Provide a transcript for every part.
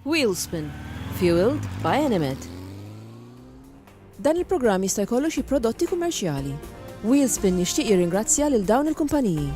Wheelspin, fueled by Animate. Dan il-programm jista' jkollu xi prodotti kummerċjali. Wheelspin jixtieq jirringrazzja lil dawn il-kumpaniji.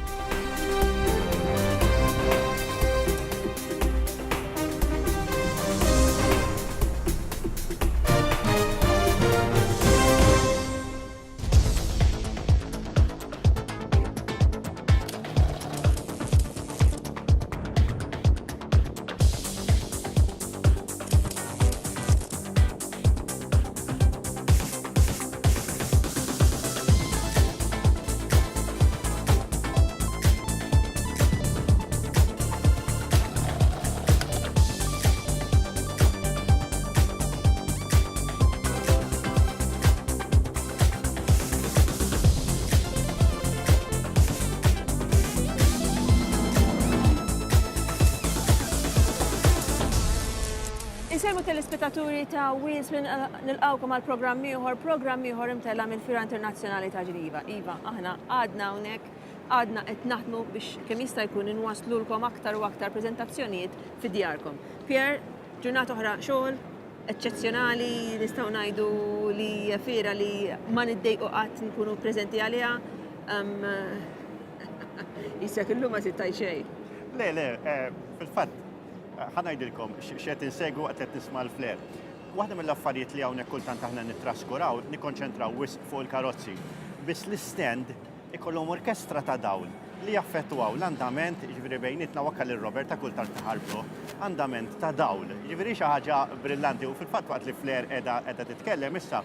Insemmu telespettaturi ta' Wheelspin nilqawkom għal programm ieħor imtella mill-Fira Internazzjonali ta' Ġeniva. Iva, aħna għadna hawnhekk, għadna qed naħdmu biex kemm jista' jkun inwaslulkom aktar u aktar preżentazzjonijiet fid-djarkom. Pierre, ġurnata oħra xogħol eċċezzjonali, nistgħu ngħidu li fira li ma niddejqu qatt nkunu preżenti għaliha. Issek illum ma sittaj xejn. Le, fil-fatt, ħanajdilkom x'qed insegwu qed nisma' l-fler. Waħda mill-affarijiet li hawnhekk kultant aħna nittraskuraw, nikkonċentraw wisq fuq il-karozzi. Biss l-istend ikollhom orkestra ta' dawl li jaffettwaw l-andament, jiġifieri bejnietna wakka lil Robert ta' kultant taħarbtu, andament ta' dawl. Jiġifieri xi ħaġa brillanti u fil-fatt waqt li fler qiegħda titkellem issa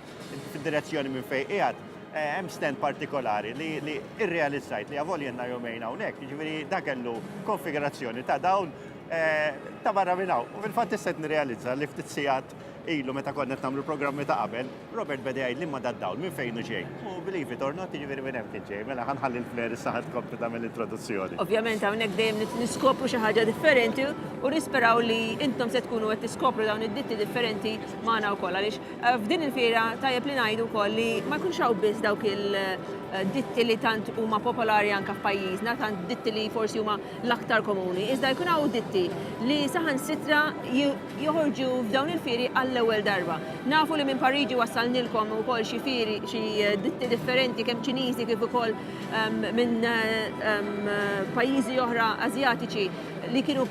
fid-direzzjoni minn fejn qiegħed hemm stand partikolari li irrealizzajt li għavol jenna jomejn hawnhekk, jiġifieri dak kellu konfigurazzjoni ta' dawl ta' barra minnaw. U fil-fatt isset nirrealizza li ftit sigħat ilu meta konna qed nagħmlu programmi ta' qabel, Robert beda jgħid li ma dad-dawl minn fejn hu ġej. U believe it or not, jiġifieri minn hemm kien ġej, mela ħanħalli l-fler issa ħadd kompli tagħmel l-introduzzjoni. Ovvjament hawnhekk dejjem niskopru xi ħaġa differenti u nisperaw li intom se tkunu qed tiskopru dawn id-ditti differenti magħna wkoll għaliex f'din il-fiera tajjeb li ngħidu wkoll li ma jkunx hawn biss dawk il-ditti li tant huma popolari anke f'pajjiżna, tant ditti li forsi huma l-aktar komuni, iżda jkun hawn ditti li saħansitra joħorġu f'dawn il-fieri għall-ewwel darba. Nafu li minn Pariġi wassalnilkom ukoll xi fieri, xi ditti differenti kemm Ċiniżi kif ukoll minn pajjiżi oħra Asjatiċi li kienu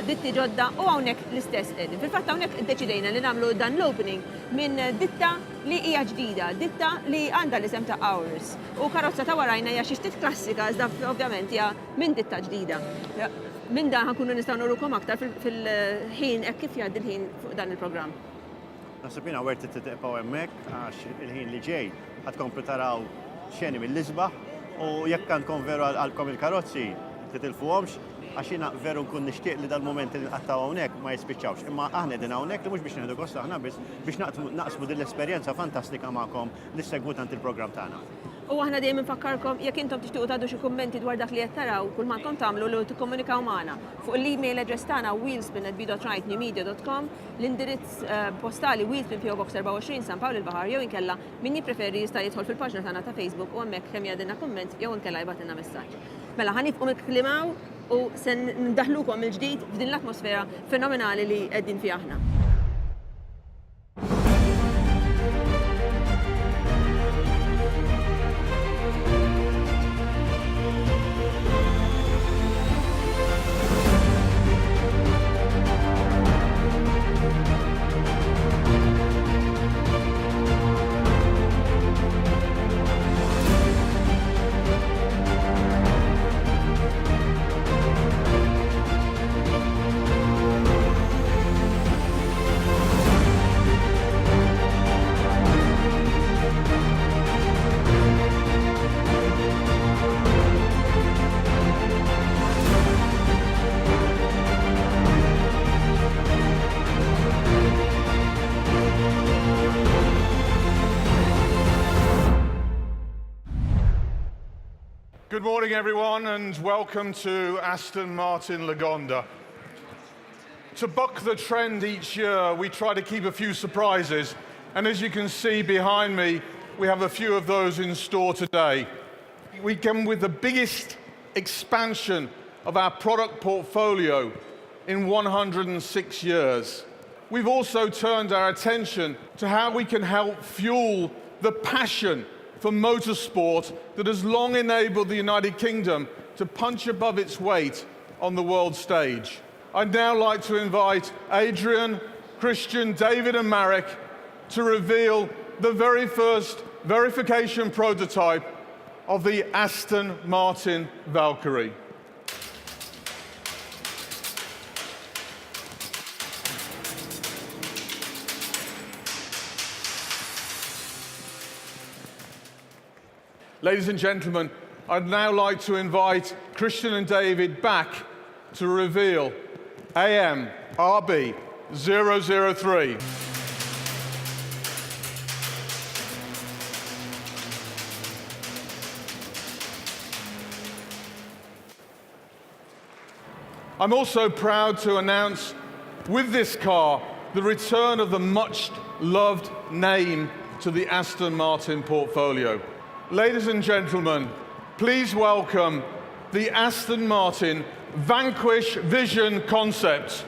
ditti ġodda u hawnhekk l-istess qegħdin. Fil-fatt hawnhekk iddeċidejna li nagħmlu dan l-opening minn ditta li hija ġdida, ditta li għandha l-isem ta' Hours. U karozza ta' warajna hija xi ftit klassika iżda ovvjament hija minn ditta ġdida. Minn dan ħankunu nistgħu nurrukom aktar fil-ħin hekk kif jgħaddi l-ħin fuq dan il-programm. Naħseb jiena werti titqgħu hemmhekk għax il-ħin li ġej ħadkomplu taraw xeni mill-isbaħ u jekk għandkom veru għalkom il-karozzi titilfuhomx għax jiena veru nkun nixtieq li dal-moment li nqattaw hawnhekk ma jispiċċawx. Imma aħna qegħdin hawnhekk li mhux biex nieħdu kosta aħna biss biex naqsmu din l-esperjenza fantastika magħkom li segwu tant il-programm tagħna. U aħna dejjem infakkarkom jekk intom tixtiequ tagħdu xi kummenti dwar dak li qed taraw kull ma nkom tagħmlu li tikkomunikaw magħna fuq l-email address tagħna wheelspin@b.rightnewmedia.com, l-indirizz postali Wheelspin PO Box 24 San Pawl il-Baħar jew inkella min jippreferi jista' jidħol fil-paġna tagħna ta' Facebook u hemmhekk kemm jgħadilna kumment jew inkella jibgħatilna messaġġ. Mela ħanifqu nikklimaw u se ndaħlukom il-ġdid f'din l-atmosfera fenomenali li qegħdin fiha aħna. Good morning, everyone, and welcome to Aston Martin Lagonda. To buck the trend each year, we try to keep a few surprises, and as you can see behind me, we have a few of those in store today. We come with the biggest expansion of our product portfolio in 106 years. we've also turned our attention to how we can help fuel the passion for motorsport that has long enabled the United Kingdom to punch above its weight on the world stage. I'd now like to invite Adrian, Christian, David and Marek to reveal the very first verification prototype of the Aston Martin Valkyrie. Ladies and gentlemen, I'd now like to invite Christian and David back to reveal AM RB 003. I'm also proud to announce with this car the return of the much-loved name to the Aston Martin portfolio. Ladies and gentlemen, please welcome the Aston Martin Vanquish Vision concept.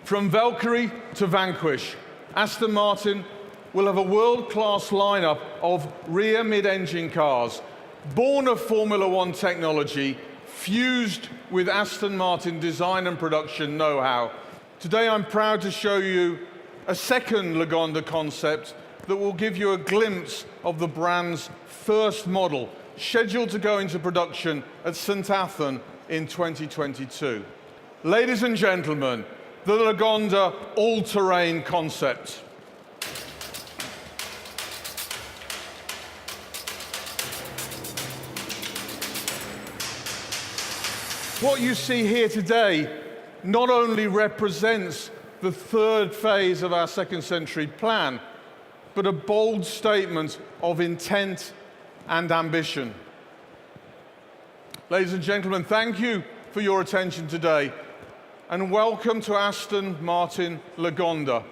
From Valkyrie to Vanquish, Aston Martin will have a world-class lineup of rear mid-engine cars, born of Formula One technology, fused with Aston Martin design and production know-how. Today I'm proud to show you a second Lagonda concept that will give you a glimpse of the brand's first model, scheduled to go into production at St Athan in 2022. Ladies and gentlemen, the Lagonda all-terrain concept. What you see here today not only represents the third phase of our second century plan, but a bold statement of intent and ambition. Ladies and gentlemen, thank you for your attention today, and welcome to Aston Martin Lagonda,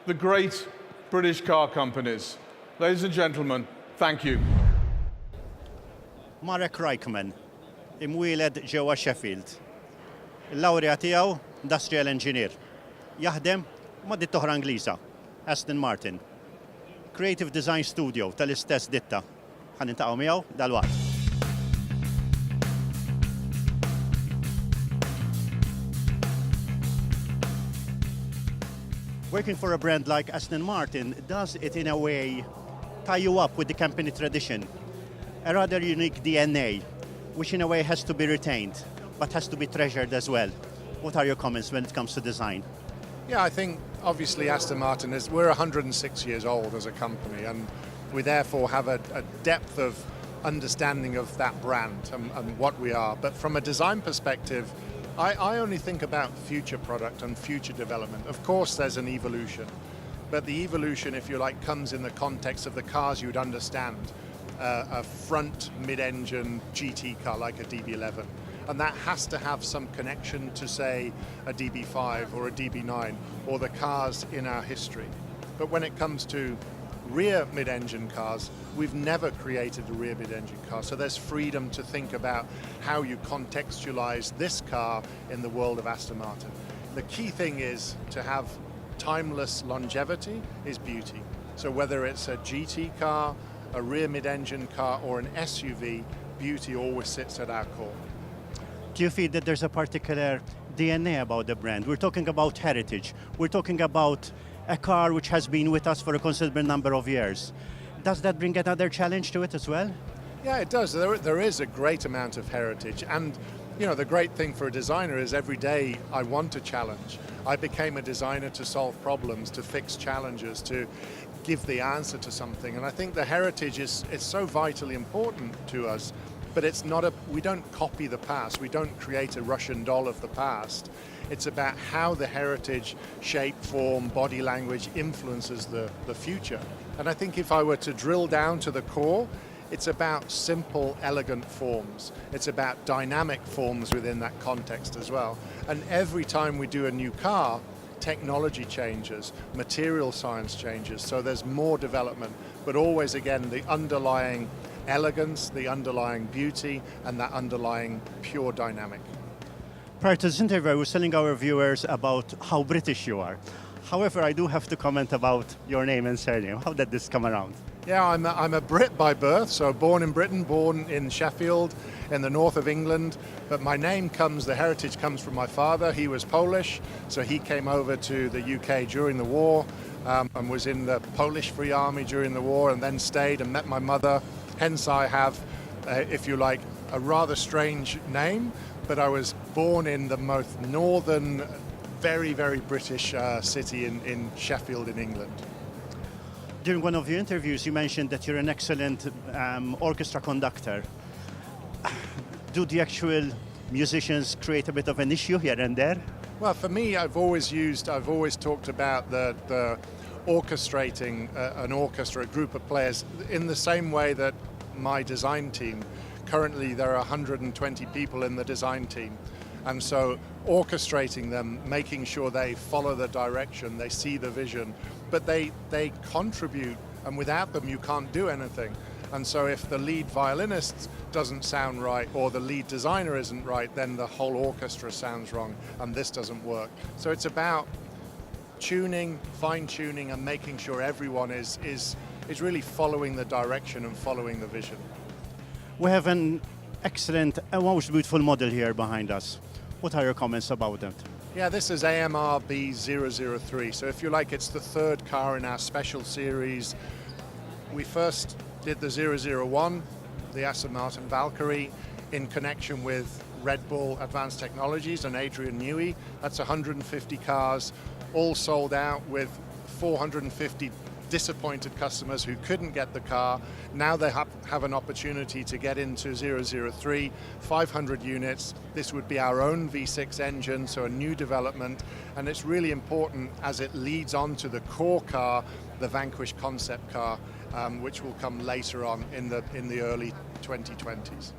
the great British car companies. Ladies and gentlemen, thank you. Marek Reichman, imwieled ġewwa Sheffield. Il-lawrea tiegħu Industrial Engineer. Jaħdem ma' ditta oħra Ingliża, Aston Martin. Creative Design Studio tal-istess ditta. Ħan intaqgħu miegħu dalwaqt. Working for a brand like Aston Martin does it in a way tie you up with the company tradition. A rather unique DNA, which in a way has to be retained, but has to be treasured as well. What are your comments when it comes to design? Yeah, I think obviously Aston Martin we're 106 years old as a company, and we therefore have a depth of understanding of that brand and what we are. But from a design perspective, I only think about future product and future development. Of course, there's an evolution, but the evolution, if you like, comes in the context of the cars you'd understand. A front mid-engine GT car like a DB11, and that has to have some connection to, say, a DB5 or a DB9 or the cars in our history. But when it comes to rear mid-engine cars, we've never created a rear mid-engine car, so there's freedom to think about how you contextualize this car in the world of Aston Martin. The key thing is to have timeless longevity is beauty. So whether it's a GT car, a rear mid-engine car or an SUV, beauty always sits at our core. Do you feel that there's a particular DNA about the brand? We're talking about heritage. We're talking about a car which has been with us for a considerable number of years. Does that bring another challenge to it as well? Yeah, it does. There is a great amount of heritage, and you know, the great thing for a designer is every day I want a challenge. I became a designer to solve problems, to fix challenges, to give the answer to something, and I think the heritage is so vitally important to us, but it's not we don't copy the past, we don't create a Russian doll of the past. It's about how the heritage, shape, form, body language influences the future. And I think if I were to drill down to the core, it's about simple, elegant forms. It's about dynamic forms within that context as well. And every time we do a new car, technology changes, material science changes, so there's more development, but always again the underlying elegance, the underlying beauty, and that underlying pure dynamic. Prior to this interview, I was telling our viewers about how British you are. However, I do have to comment about your name and surname. How did this come around? Yeah, I'm a Brit by birth, so born in Britain, born in Sheffield, in the north of England. But my name the heritage comes from my father. He was Polish, so he came over to the UK during the war and was in the Polish Free Army during the war, and then stayed and met my mother. Hence I have, if you like, a rather strange name, but I was born in the most northern, very, very British city in Sheffield in England. During one of your interviews, you mentioned that you're an excellent orchestra conductor. Do the actual musicians create a bit of an issue here and there? Well, for me, I've always talked about the orchestrating an orchestra, a group of players, in the same way that my design team. Currently, there are 120 people in the design team. And so orchestrating them, making sure they follow the direction, they see the vision, but they contribute, and without them you can't do anything. And so if the lead violinist doesn't sound right or the lead designer isn't right, then the whole orchestra sounds wrong and this doesn't work. So it's about tuning, fine-tuning, and making sure everyone is really following the direction and following the vision. We have an excellent and most beautiful model here behind us. What are your comments about that? Yeah, this is AMR B003. So if you like, it's the third car in our special series. We first did the 001, the Aston Martin Valkyrie, in connection with Red Bull Advanced Technologies and Adrian Newey. That's 150 cars, all sold out, with 450 disappointed customers who couldn't get the car. Now they have an opportunity to get into 003, 500 units. This would be our own V6 engine, so a new development, and it's really important as it leads on to the core car, the Vanquish concept car, which will come later on in the early 2020s.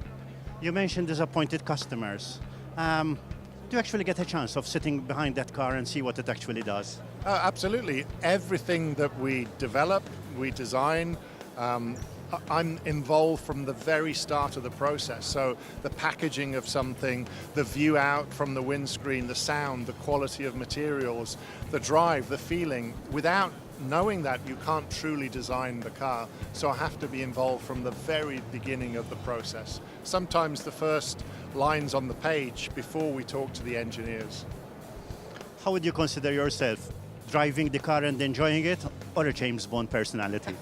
You mentioned disappointed customers. Do you actually get a chance of sitting behind that car and see what it actually does? Absolutely. Everything that we develop, we design, I'm involved from the very start of the process. So the packaging of something, the view out from the windscreen, the sound, the quality of materials, the drive, the feeling. Without knowing that, you can't truly design the car. So I have to be involved from the very beginning of the process. Sometimes the first lines on the page before we talk to the engineers. How would you consider yourself? Driving the car and enjoying it, or a James Bond personality?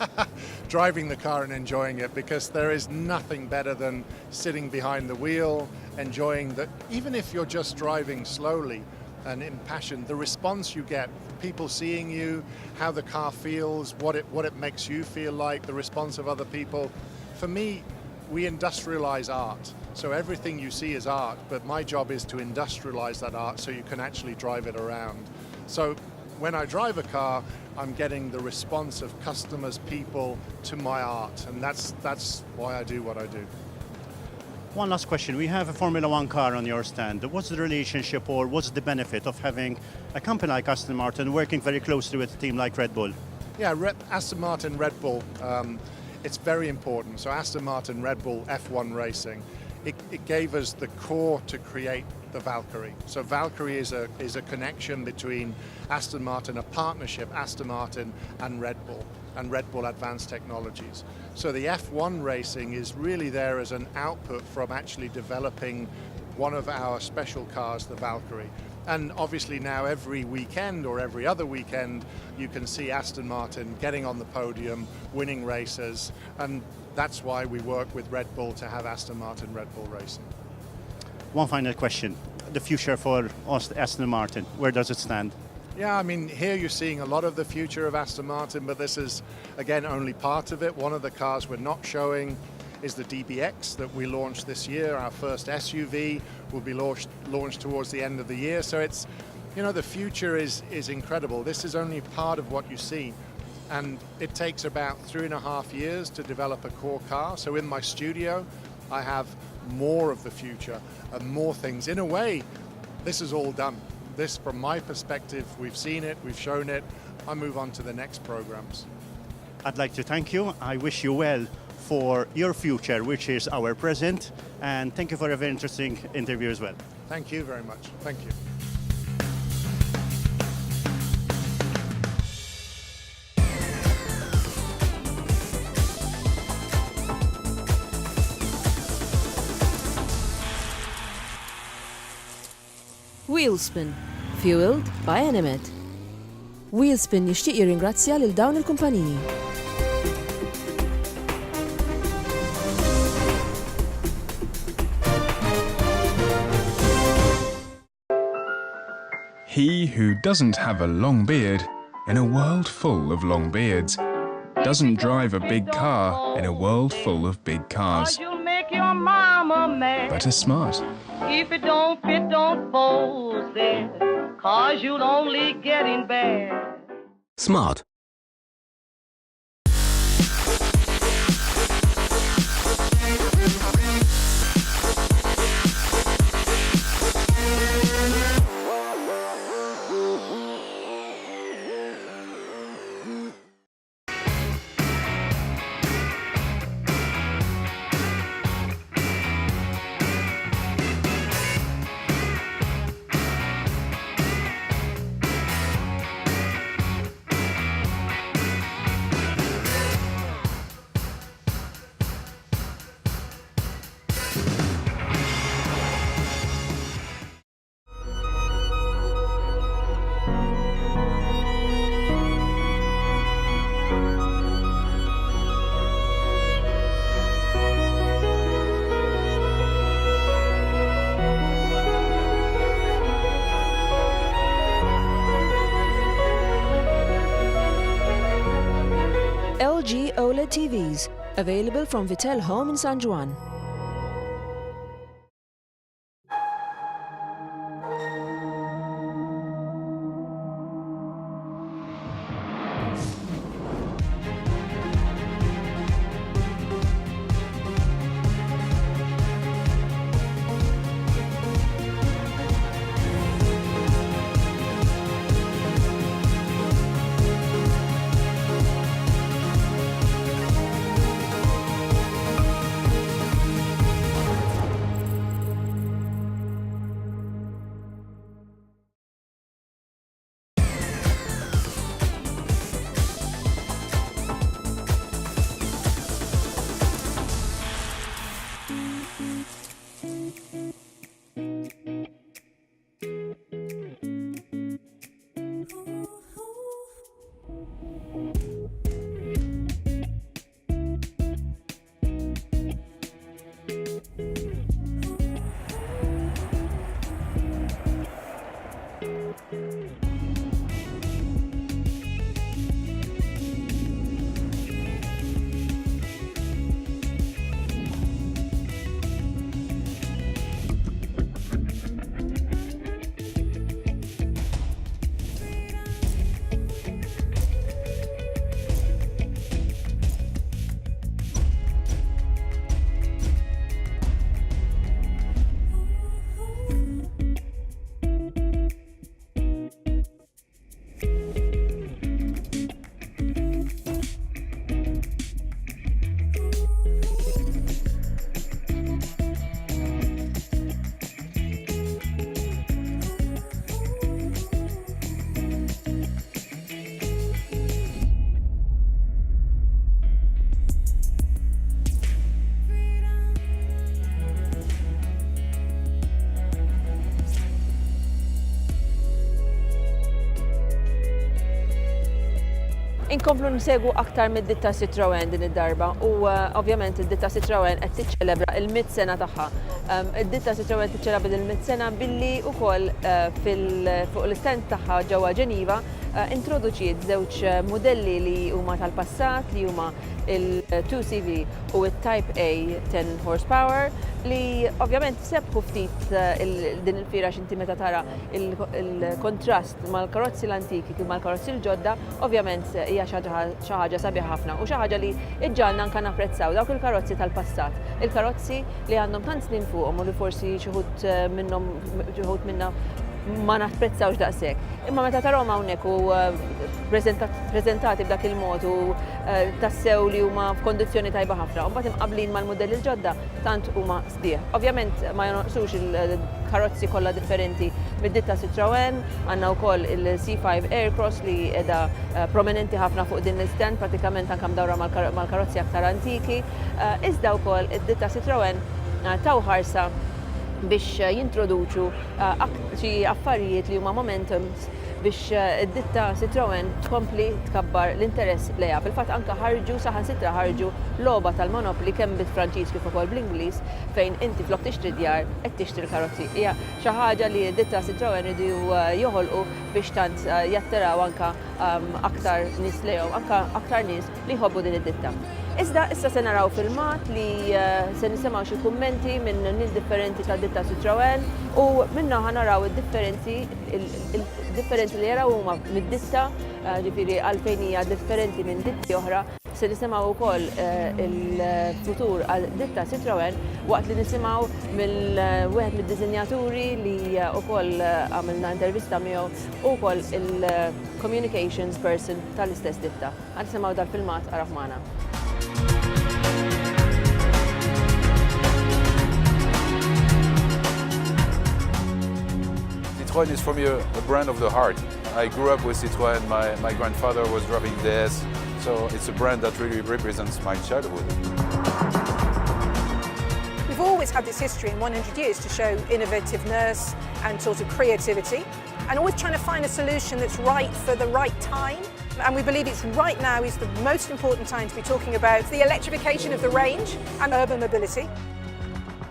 Driving the car and enjoying it, because there is nothing better than sitting behind the wheel, enjoying that. Even if you're just driving slowly and impassioned, the response you get, people seeing you, how the car feels, what it makes you feel like, the response of other people. For me, we industrialize art. So everything you see is art, but my job is to industrialize that art so you can actually drive it around. So when I drive a car, I'm getting the response of customers, people, to my art, and that's why I do what I do. One last question. We have a Formula One car on your stand. What's the relationship, or what's the benefit of having a company like Aston Martin working very closely with a team like Red Bull? Yeah, Aston Martin, Red Bull, it's very important. So Aston Martin, Red Bull, F1 racing, it gave us the core to create the Valkyrie. So Valkyrie is a connection between Aston Martin, a partnership, Aston Martin and Red Bull Advanced Technologies. So the F1 racing is really there as an output from actually developing one of our special cars, the Valkyrie. And obviously now every weekend or every other weekend, you can see Aston Martin getting on the podium, winning races, and that's why we work with Red Bull to have Aston Martin Red Bull racing. One final question. The future for Aston Martin, where does it stand? Yeah, I mean, here you're seeing a lot of the future of Aston Martin, but this is, again, only part of it. One of the cars we're not showing is the DBX that we launched this year. Our first SUV will be launched towards the end of the year. So it's, you know, the future is incredible. This is only part of what you see. And it takes about 3.5 years to develop a core car. So in my studio, I have more of the future and more things. In a way, this is all done. This, from my perspective, we've seen it, we've shown it. I move on to the next programs. I'd like to thank you. I wish you well for your future, which is our present. And thank you for a very interesting interview as well. Thank you very much. Thank you. Wheelspin, fueled by Animate. Wheelspin jixtieq jirringrazzja lil dawn il-kumpaniji. He who doesn't have a long beard in a world full of long beards doesn't drive a big car in a world full of big cars, You'll make your mama mad. but is smart. If it don't fit, don't force it, 'cause you'll only get in bed. Smart. LG OLED TVs, available from Vittel Home in San Juan. Inkomplu nsegwu aktar mid-ditta Citroën din id-darba u ovvjament id-ditta Citroën qed tiċċelebra il-100 sena tagħha. Id-ditta Citroën tiċċelebra il-100 sena billi wkoll fuq l-istent tagħha ġewwa Ġeniva introduċiet żewġ modelli li huma tal-passat li huma il-2CV u il-Type A 10 horsepower li ovvjament sebħu ftit din il-fira x'inti meta tara il-kontrast mal-karozzi l-antiki kif mal-karozzi l-ġodda, ovvjament hija xi ħaġa sabiħa ħafna u xi ħaġa li ġġalna anke napprezzaw dawk il-karozzi tal-passat. Il-karozzi li għandhom tant snin fuqhom u li forsi xi wħud minnhom ma napprezzawx daqshekk. Imma meta tarahom hawnhekk u preżentati b'dak il-mod u tassew li huma f'kondizzjoni tajba ħafna. U mbagħad imqabblin mal-modelli l-ġodda tant huma sbieħ. Ovvjament ma jonqsux il-karozzi kollha differenti mid-ditta Citroën, għandna wkoll il-C5 Aircross li qiegħda prominenti ħafna fuq din l-istent, pratikament anke mdawra mal-karozzi aktar antiki. Iżda wkoll id-ditta Citroën taw ħarsa biex jintroduċu xi affarijiet li huma momentums biex id-ditta Citroën tkompli tkabbar l-interess lejha. Fil-fatt anke saħansitra ħarġu logħba tal-Monopoly kemm bil-Franċiż kif ukoll bl-Ingliż fejn inti flok tixtri djar qed tixtri karozzi. Hija xi ħaġa li d-ditta Citroën iridu joħolqu biex tant jattiraw anke aktar nies lejhom, anke aktar nies li jħobbu din id-ditta. Iżda issa se naraw filmat li se nisimgħu xi kummenti minn nies differenti tad-ditta Citroën u minnha ħanaraw id-differenzi li jaraw huma mid-ditta, ġifieri għalfejn hija differenti minn ditti oħra. Se nisimgħu wkoll il-futur għal-ditta Citroën waqt li nisimgħu mill-wieħed mid-diżinjaturi li wkoll għamilna intervista miegħu u wkoll il-communications person tal-istess ditta. Nisimgħu dal-filmat araw magħna. Citroën is for me a brand of the heart. I grew up with Citroën, my grandfather was driving this, so it's a brand that really represents my childhood. We've always had this history in 100 years to show innovativeness and sort of creativity, and always trying to find a solution that's right for the right time. And we believe it's right now is the most important time to be talking about the electrification of the range and urban mobility.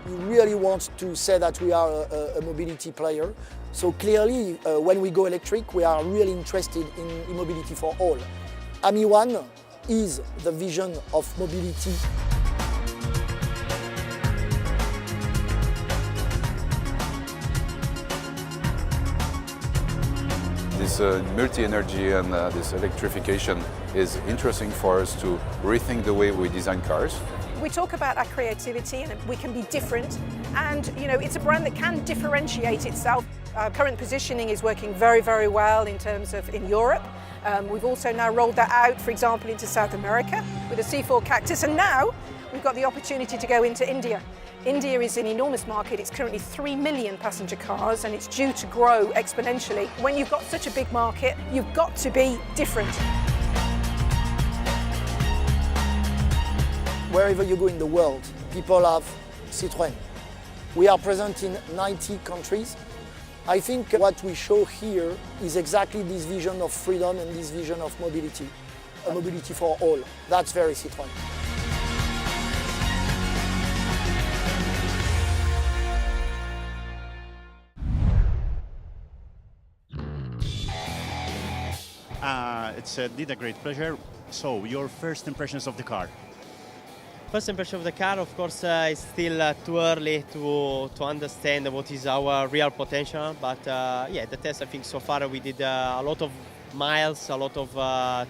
We really want to say that we are a mobility player. So clearly, when we go electric, we are really interested in mobility for all. AMI One is the vision of mobility. This multi-energy and this electrification is interesting for us to rethink the way we design cars. We talk about our creativity and we can be different, and it's a brand that can differentiate itself. Our current positioning is working very, very well in terms of in Europe. We've also now rolled that out, for example, into South America with the C4 Cactus, and now we've got the opportunity to go into India. India is an enormous market. It's currently 3 million passenger cars and it's due to grow exponentially. When you've got such a big market, you've got to be different. Wherever you go in the world, people have Citroën. We are present in 90 countries. I think what we show here is exactly this vision of freedom and this vision of mobility. A mobility for all. That's very Citroën. It's indeed a great pleasure. So, your first impressions of the car? First impression of the car, of course, is still too early to understand what is our real potential. But yeah, the test, I think so far we did a lot of miles, a lot of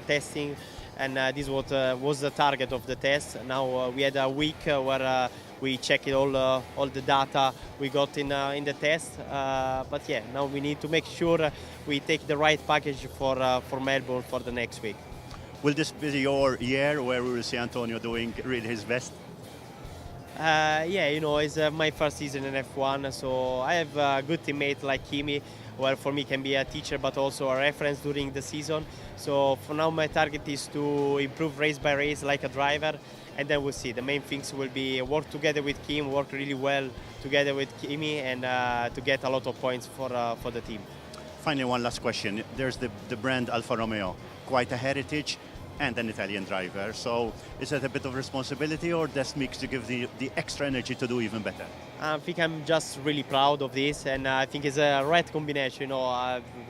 testing, and this was the target of the test. Now we had a week where we checked all the data we got in the test. But yeah, now we need to make sure we take the right package for Melbourne for the next week. Will this be your year where we will see Antonio doing really his best? Yeah, it's my first season in F1, so I have a good teammate like Kimi, where for me can be a teacher but also a reference during the season. So for now my target is to improve race by race like a driver, and then we'll see. The main things will be work together with Kim, work really well together with Kimi, and to get a lot of points for the team. Finally, one last question. There's the brand Alfa Romeo, quite a heritage and an Italian driver. So is that a bit of responsibility, or does mix to give the extra energy to do even better? I think I'm just really proud of this, and I think it's a right combination,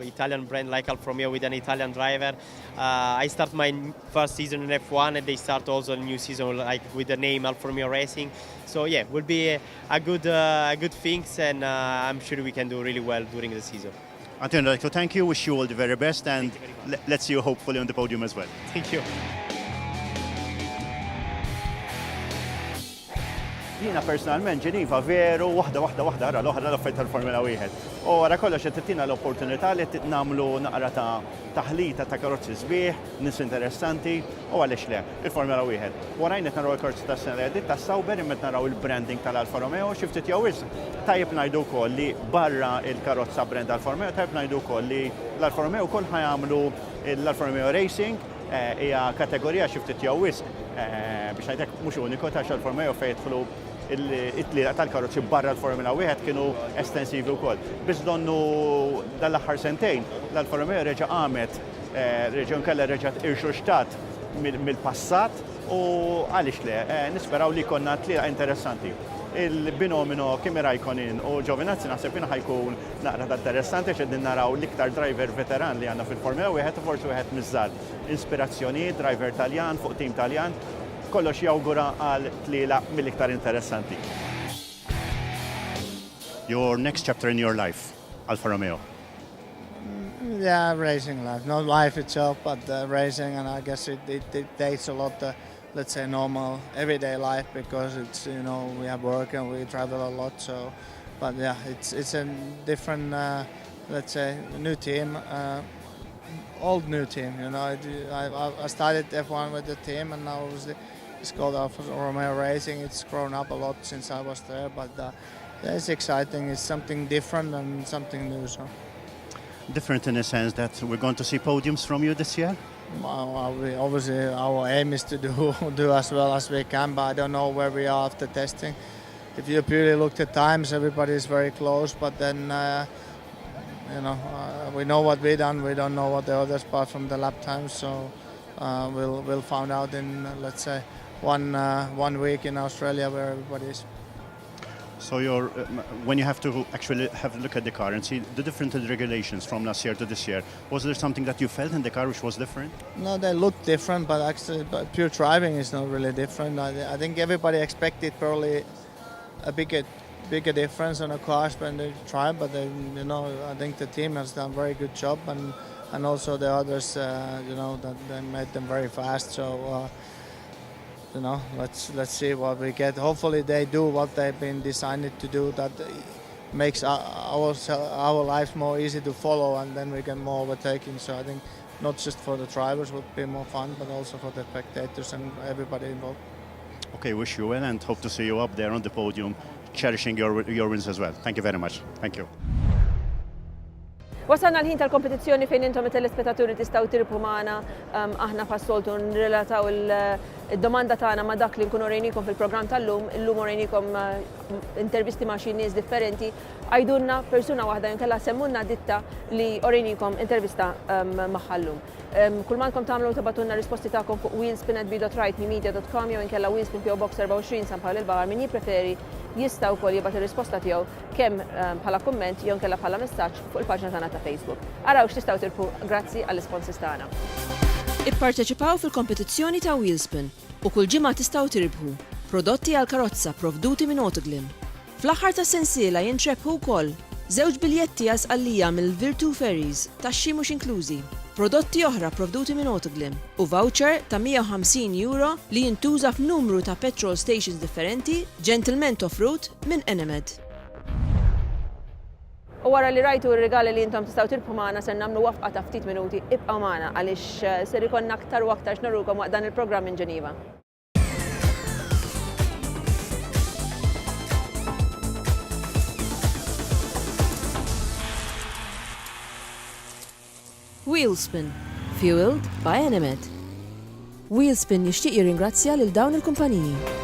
Italian brand like Alfa Romeo with an Italian driver. I start my first season in F1 and they start also a new season like with the name Alfa Romeo Racing. So yeah, will be a good things, and I'm sure we can do really well during the season. Antonio, I'd like to thank you, wish you all the very best, and let's see you hopefully on the podium as well. Thank you. Jiena personalment Ġeniva veru waħda ara l-oħra l-affarijiet tal-Formula 1. U wara kollox qed tittina l-opportunità li nagħmlu naqra ta' taħlita ta' karozzi sbieħ, nies interessanti u għaliex le, il-Formula 1. Warajn qed naraw il-karozzi tas-sena li għeddiet ta' Sauber imma naraw il-branding tal-Alfa Romeo xi ftit jew tajjeb ngħidu wkoll li barra il-karozza brand Alfa Romeo tajjeb ngħidu wkoll li l-Alfa Romeo wkoll ħajamlu l-Alfa Romeo Racing hija kategorija xi ftit jew biex ngħidlek mhux uniku ta' Alfa Romeo fejn jidħlu it-tliela tal-karozzi barra l-Formula 1 kienu estensivi wkoll. Biex donnu dal-aħħar sentejn l-Alfa Romeo reġa' għamet reġa' nkella reġgħet irxu xtat mill-passat u għaliex le, nisperaw li konna tliela interessanti. Il-binomino Kimi Raikkonen u Giovinazzi naħseb jiena ħajkun naqra interessanti x'qegħdin naraw l-iktar driver veteran li għandna fil-Formula 1 u forsi wieħed miż-żgħar. Inspirazzjoni, driver Taljan fuq tim Taljan, kollox jawgura għal tliela mill-iktar interessanti. Your next chapter in your life, Alfa Romeo. Yeah, racing life. Not life itself, but racing, and I guess it dates a lot let's say normal everyday life because it's we have work and we travel a lot. So, but yeah, it's a different let's say new team, old new team. I started F1 with the team and now obviously it's called Alfa Romeo Racing. It's grown up a lot since I was there, but it's exciting. It's something different and something new. So. Different in the sense that we're going to see podiums from you this year? Obviously, our aim is to do as well as we can, but I don't know where we are after testing. If you purely look at times, everybody is very close, but then we know what we've done. We don't know what the others apart from the lap times, so we'll find out in let's say 1 week in Australia where everybody is. So when you have to actually have a look at the car and see the different regulations from last year to this year, was there something that you felt in the car which was different? No, they look different, but actually pure driving is not really different. I think everybody expected probably a bigger difference on the cars when they drive, but I think the team has done a very good job, and also the others, that they made them very fast. So. Let's see what we get. Hopefully they do what they've been designed to do. That makes our lives more easy to follow, and then we get more overtaking. So I think not just for the drivers would be more fun, but also for the spectators and everybody involved. Okay, wish you well and hope to see you up there on the podium, cherishing your wins as well. Thank you very much. Thank you. Wasalna l-ħin tal-kompetizzjoni fejn intom it-telespettaturi tistgħu tirbu magħna aħna passoltu nrilataw il-domanda tagħna ma' dak li nkunu rejnikom fil-programm tal-lum. Illum rejnikom intervisti ma' xi nies differenti. Għajdulna persuna waħda jinkella semmunna ditta li orejnikom intervista magħha llum. Kull ma tkom tagħmlu tibatunna risposti tagħkom fuq wheelspin@b.rightmedia.com jew inkella Wheelspin PO Box 24 San Pawl il-Baħar min jippreferi jista' wkoll jibgħat ir-risposta tiegħu kemm bħala kumment jew inkella bħala messaġġ fuq il-paġna tagħna ta' Facebook. Araw x'tistgħu tirpu grazzi għall-isponsors tagħna. Ipparteċipaw fil-kompetizzjoni ta' Wheelspin u kull ġimgħa tistgħu tirbħu prodotti għal karozza provduti minn Autoglim. Fl-aħħar ta' sensiela jintrebħu wkoll żewġ biljetti għal sqallija mill-Virtu Ferries taxxi mhux inklużi. Prodotti oħra provduti minn Autoglim u voucher ta' €150 li jintuża f'numru ta' petrol stations differenti ġentilment offrut minn Enemed. U wara li rajtu r-regali li intom tistgħu tirbħu magħna se nagħmlu wafqa ta' ftit minuti ibqgħu magħna għaliex ser ikollna aktar u aktar x'nurrukom waqt dan il-programm minn Ġeniva. Wheelspin, fueled by Enemed. Wheelspin jixtieq jirringrazzja lil dawn il-kumpaniji.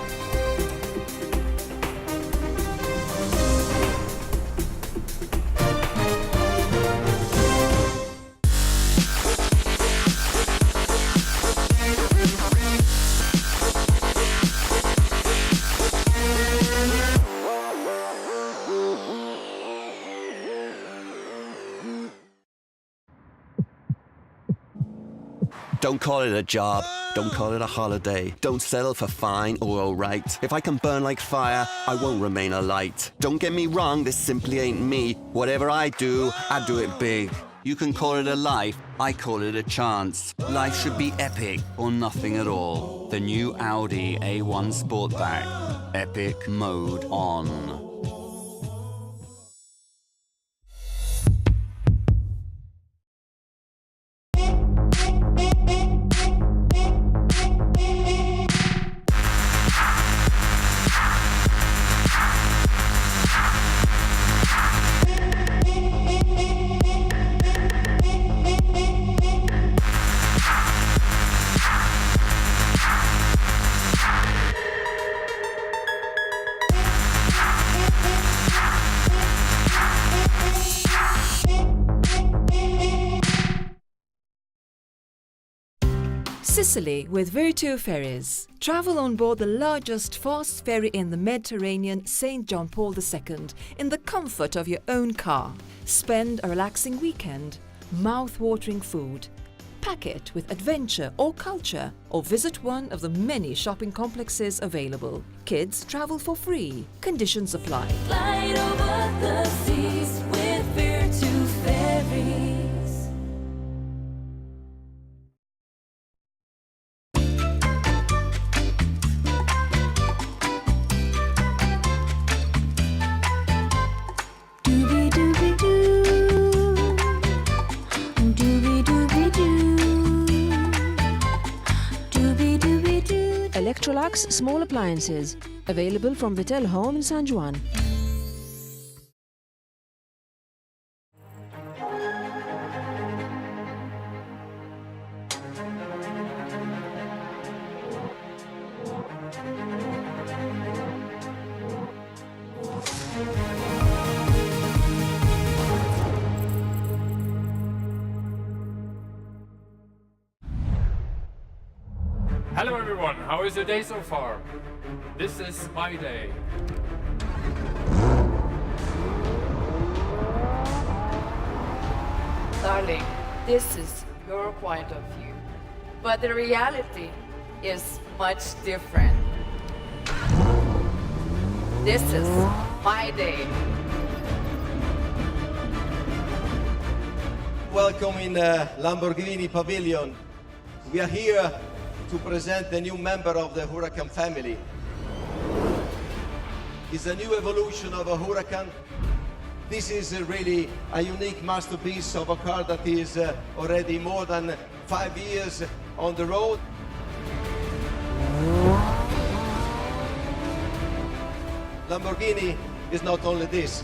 Don't call it a job, don't call it a holiday, don't settle for fine or alright. If I can burn like fire, I won't remain a light. Don't get me wrong, this simply ain't me. Whatever I do it big. You can call it a life, I call it a chance. Life should be epic or nothing at all. The new Audi A1 Sportback. Epic mode on. Sicily with Virtu Ferries. Travel on board the largest fast ferry in the Mediterranean, St. John Paul II, in the comfort of your own car. Spend a relaxing weekend, mouth-watering food. Pack it with adventure or culture, or visit one of the many shopping complexes available. Kids travel for free. Conditions apply. Glide over the seas with Virtu Ferries. Electrolux small appliances, available from Vitel Home in San Juan. Hello everyone, how is your day so far? This is my day. Darling, this is your point of view, but the reality is much different. This is my day. Welcome in the Lamborghini Pavilion. We are here to present the new member of the Huracan family. It's a new evolution of a Huracan. This is really a unique masterpiece of a car that is already more than 5 years on the road. Lamborghini is not only this.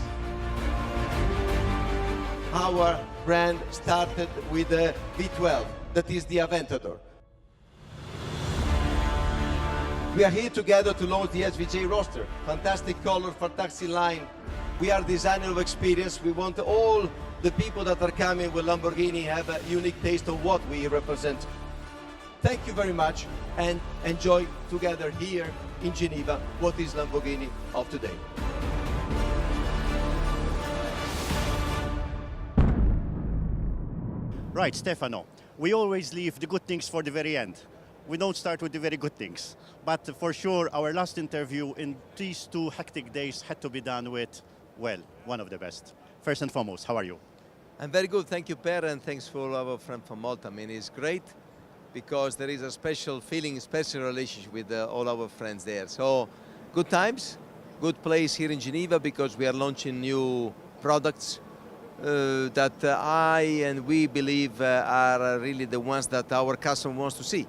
Our brand started with the V12, that is the Aventador. We are here together to launch the SVJ roster. Fantastic color, fantastic line. We are designer of experience. We want all the people that are coming with Lamborghini have a unique taste of what we represent. Thank you very much and enjoy together here in Geneva what is Lamborghini of today. Right, Stefano, we always leave the good things for the very end. We don't start with the very good things. But for sure, our last interview in these 2 hectic days had to be done with, well, one of the best. First and foremost, how are you? I'm very good, thank you, Per, and thanks for our friend from Malta. I mean, it's great because there is a special feeling, special relationship with all our friends there. So, good times, good place here in Geneva because we are launching new products that I and we believe are really the ones that our customer wants to see.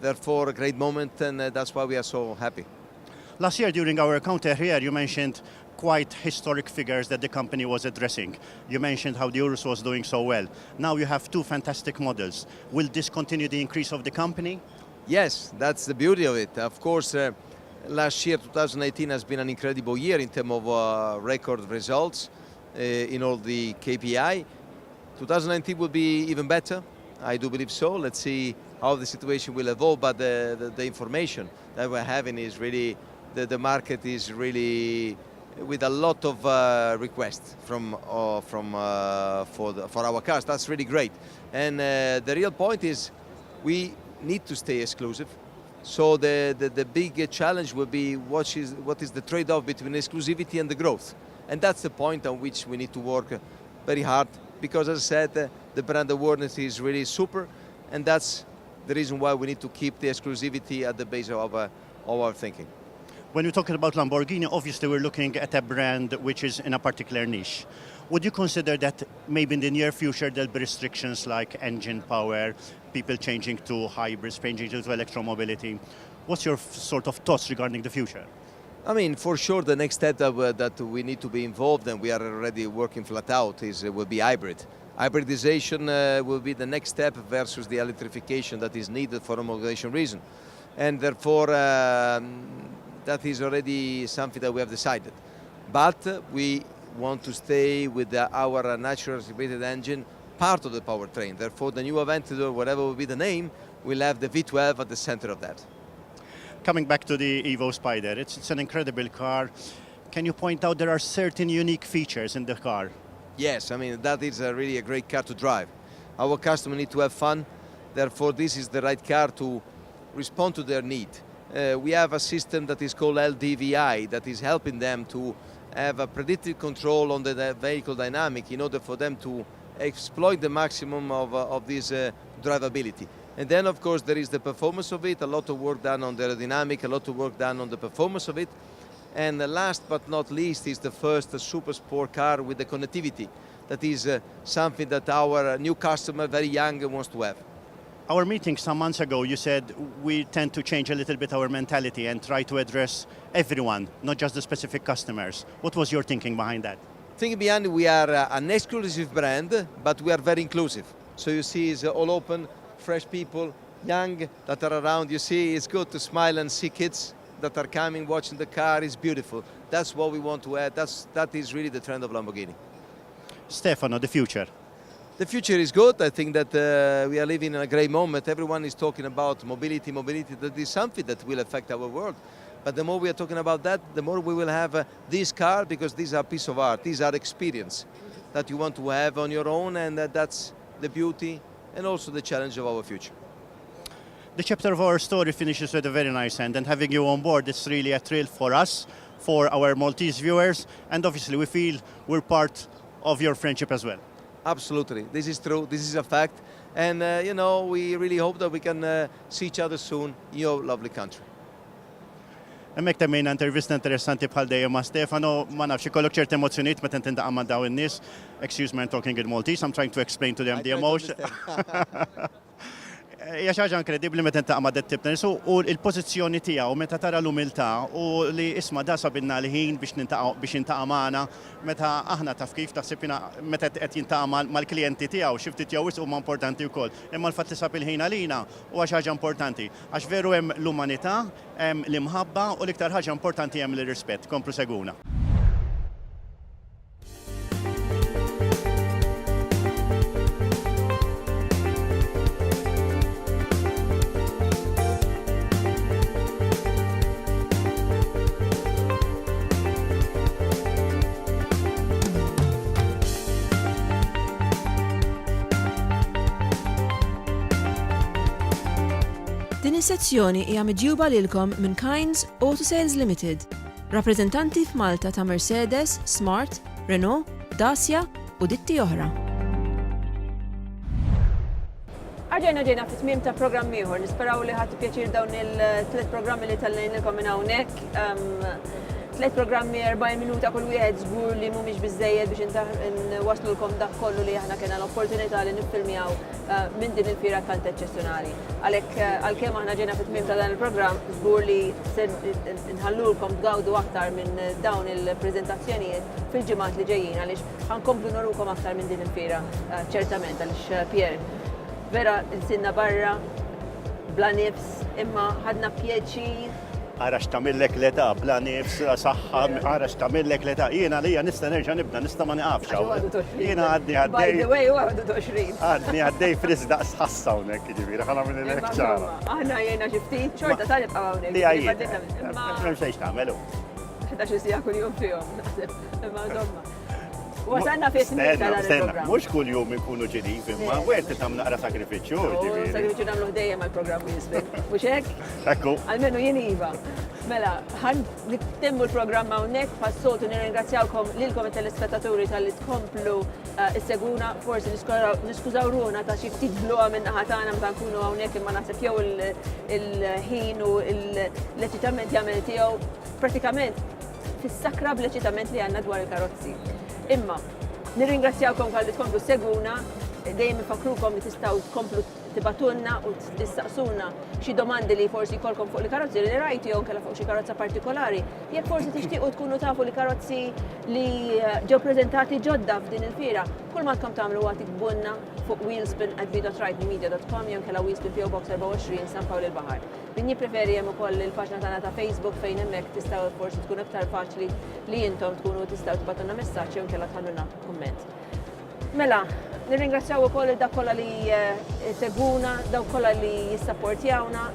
Therefore, a great moment, and that's why we are so happy. Last year, during our encounter here, you mentioned quite historic figures that the company was addressing. You mentioned how the Urus was doing so well. Now you have 2 fantastic models. Will this continue the increase of the company? Yes, that's the beauty of it. Of course, last year, 2018, has been an incredible year in terms of record results in all the KPI. 2019 will be even better. I do believe so. Let's see how the situation will evolve, but the information that we're having is really, the market is really with a lot of requests for our cars. That's really great. And the real point is we need to stay exclusive. So the big challenge will be what is the trade-off between exclusivity and the growth. And that's the point on which we need to work very hard because, as I said, the brand awareness is really super, and that's the reason why we need to keep the exclusivity at the base of our thinking. When you're talking about Lamborghini, obviously we're looking at a brand which is in a particular niche. Would you consider that maybe in the near future there'll be restrictions like engine power, people changing to hybrids, changing to electromobility? What's your sort of thoughts regarding the future? I mean, for sure, the next step that we need to be involved, and we are already working flat out, will be hybrid. Hybridization will be the next step versus the electrification that is needed for homologation reason. And therefore, that is already something that we have decided. But we want to stay with our natural aspirated engine part of the powertrain. Therefore, the new Aventador, whatever will be the name, will have the V12 at the center of that. Coming back to the Evo Spider, it's an incredible car. Can you point out there are certain unique features in the car? Yes, I mean, that is really a great car to drive. Our customers need to have fun. Therefore, this is the right car to respond to their need. We have a system that is called LDVI that is helping them to have a predictive control on the vehicle dynamic in order for them to exploit the maximum of this drivability. And then, of course, there is the performance of it, a lot of work done on the aerodynamic, a lot of work done on the performance of it. And last but not least is the first super sport car with the connectivity. That is something that our new customer, very young, wants to have. Our meeting some months ago, you said we tend to change a little bit our mentality and try to address everyone, not just the specific customers. What was your thinking behind that? Thinking behind, we are an exclusive brand, but we are very inclusive. So you see, it's all open, fresh people, young that are around. You see, it's good to smile and see kids that are coming, watching the car. It's beautiful. That's what we want to add. That is really the trend of Lamborghini. Stefano, the future. The future is good. I think that we are living in a great moment. Everyone is talking about mobility. That is something that will affect our world. But the more we are talking about that, the more we will have this car, because these are a piece of art. These are experience that you want to have on your own, and that's the beauty and also the challenge of our future. The chapter of our story finishes with a very nice end, and having you on board, it's really a thrill for us, for our Maltese viewers, and obviously we feel we're part of your friendship as well. Absolutely, this is true, this is a fact, and you know, we really hope that we can see each other soon in your lovely country. Emmek temmejna intervista interessanti bħal dejjem ma' Stefano, ma nafx ikollok ċerti emozzjonijiet meta tintaqa' ma' dawn in-nies. Excuse me, I'm talking in Maltese, I'm trying to explain to them the emotion. Hija xi ħaġa inkredibbli meta intaqa' ma' dat tip ta' nies u l-pożizzjoni tiegħu meta tara l-umiltà u li isma' da sabilna l-ħin biex jintaqa' magħna meta aħna taf kif taħseb meta qed jintaqa' mal-klijenti tiegħu xi ftit jew huma importanti wkoll. Imma l-fatt li sab il-ħin għalina huwa xi ħaġa importanti għax veru hemm l-umanità, hemm l-imħabba u l-iktar ħaġa importanti hemm l-rispett. Komplu seguna. Din is-sezzjoni hija miġjuba lilkom minn Kynes Auto Sales Limited, rappreżentanti f'Malta ta' Mercedes, Smart, Renault, Dacia u ditti oħra. Ġejna fit-tmiem ta' programm ieħor, nisperaw li ħadd pjaċir dawn il-tliet programmi li tellejnilkom minn hawnhekk. Tliet programmi 40 minuta kull wieħed żgur li mhumiex biżżejjed biex waslulkom dak kollu li aħna kena l-opportunità li niffilmjaw minn din il-fiera tant eċċezzjonali. Għalhekk għalkemm aħna ġejna fit-tmiem ta' dan il-programm, żgur li se nħallulkom tgawdu aktar minn dawn il-preżentazzjonijiet fil-ġimgħat li ġejjin għaliex ħankomplu norukom aktar minn din il-fiera ċertament għaliex Pierre vera insinna barra bla nifs imma ħadna pjaċir. Għarax tamillek l-età, bla nifs, saħħa, għarax tamillek l-età. Jiena li nista nerġa' nibda, nista ma niqafx. Jiena għaddi għaddej. By the way, għadu 20. Għaddi għaddej friż daqs ħassa hawnhekk, jiġifieri, ħana minn il-hekk ċara. Aħna jgħina xi ftit, xorta ta' nibqa' hawnhekk. Li għajjien, m'hemm xejn tagħmelu. 11 sija kull jum fihom, naħseb, imma insomma. Wasanna fi smith dan il-programm. Mux kull jum ikunu ġenif, imma għert tam naqra sakrifiċċju. Sakrifiċċju nagħmlu dejjem għall-programm Wheelspin. Mhux hekk? Ekku. Almenu jien iva. Mela, ħan niktemmu l-programm hawnhekk pas-soltu nirringrazzjawkom lilkom it-telespettaturi tal-li tkomplu isseguna, forsi niskużaw ruħna ta' xi ftit bluha minn naħa tagħna meta nkunu hawnhekk imma naħseb jew il-ħin u l-eċitament jagħmel tiegħu pratikament fis-sakra bl-eċitament li għandna dwar il-karozzi. Imma nirringrazzjawkom kalli tkomplu seguna, dejjem ifakrukom li tistgħu tkomplu tibatunna u tistaqsuna xi domandi li forsi jkollkom fuq il-karozzi li rajtu jew kella fuq xi karozza partikolari. Jekk forsi tixtiequ tkunu tafu li karozzi li ġew preżentati ġodda f'din il-fiera, kull ma tkom tagħmlu huwa tikbunna fuq wheelspin@v.rightmedia.com jew kella Wheelspin PO Box 24 San Pawl il-Baħar. Min jippreferi hemm ukoll il-paġna tagħna ta' Facebook fejn hemmhekk tistgħu forsi tkun iktar faċli li intom tkunu tistgħu tibatunna messaġġ jew kella tħalluna kumment. Mela, nirringrazzjaw ukoll dak kollha li seguna, dawk kollha li jissapportjawna,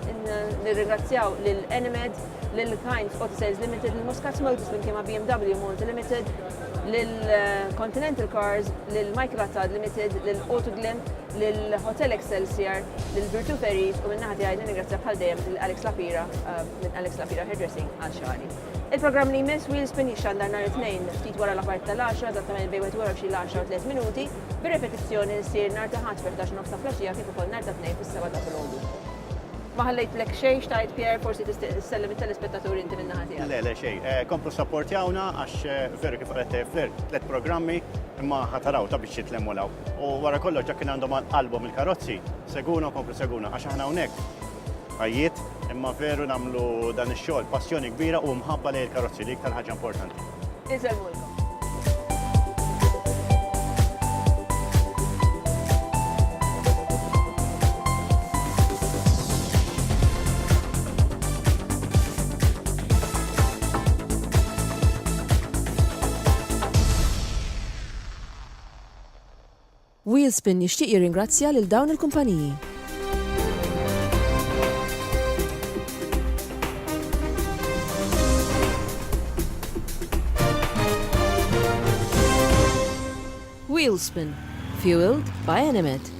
nirringrazzjaw lil Enemed, lil Kind Auto Sales Limited, lil Muscat Motors minn kema BMW Monte Limited, lil Continental Cars, lil Mike Rattad Limited, lil Autoglim, lil Hotel Excelsior, lil Virtu Ferries u minn naħati għajna nirringrazzja bħal dejjem lil Alex Lapira minn Alex Lapira Hairdressing għal xari. Il-programm li jmiss Wheelspin jixxandar nhar it-tnejn ftit wara l-apart tal-10 eżattament bejn wara xi l-10 u 3 minuti, bir-repetizzjoni ssir nhar ta' ħadd fil-11 nofs ta' flaxija kif ukoll nhar ta' tnejn fis-7 ta' filgħodu. Ma ħallejtlek xejn xtajt Pierre, forsi tissellem it-telespettaturi inti minn naħa tiegħek. Le xejn, komplu sapportjawna għax veru kif qed flir 3 programmi imma ħataraw ta' biex jitlemmulaw. U wara kollox ġak kien għandhom album il-karozzi, seguna komplu seguna għax aħna hawnhekk ħajjiet imma veru nagħmlu dan ix-xogħol passjoni kbira u mħabba lejn il-karozzi li iktar ħaġa importanti. Iżelmulkom. Wheelspin jixtieq jirringrazzja lil dawn il-kumpaniji. Wheelspin, fueled by Enemed.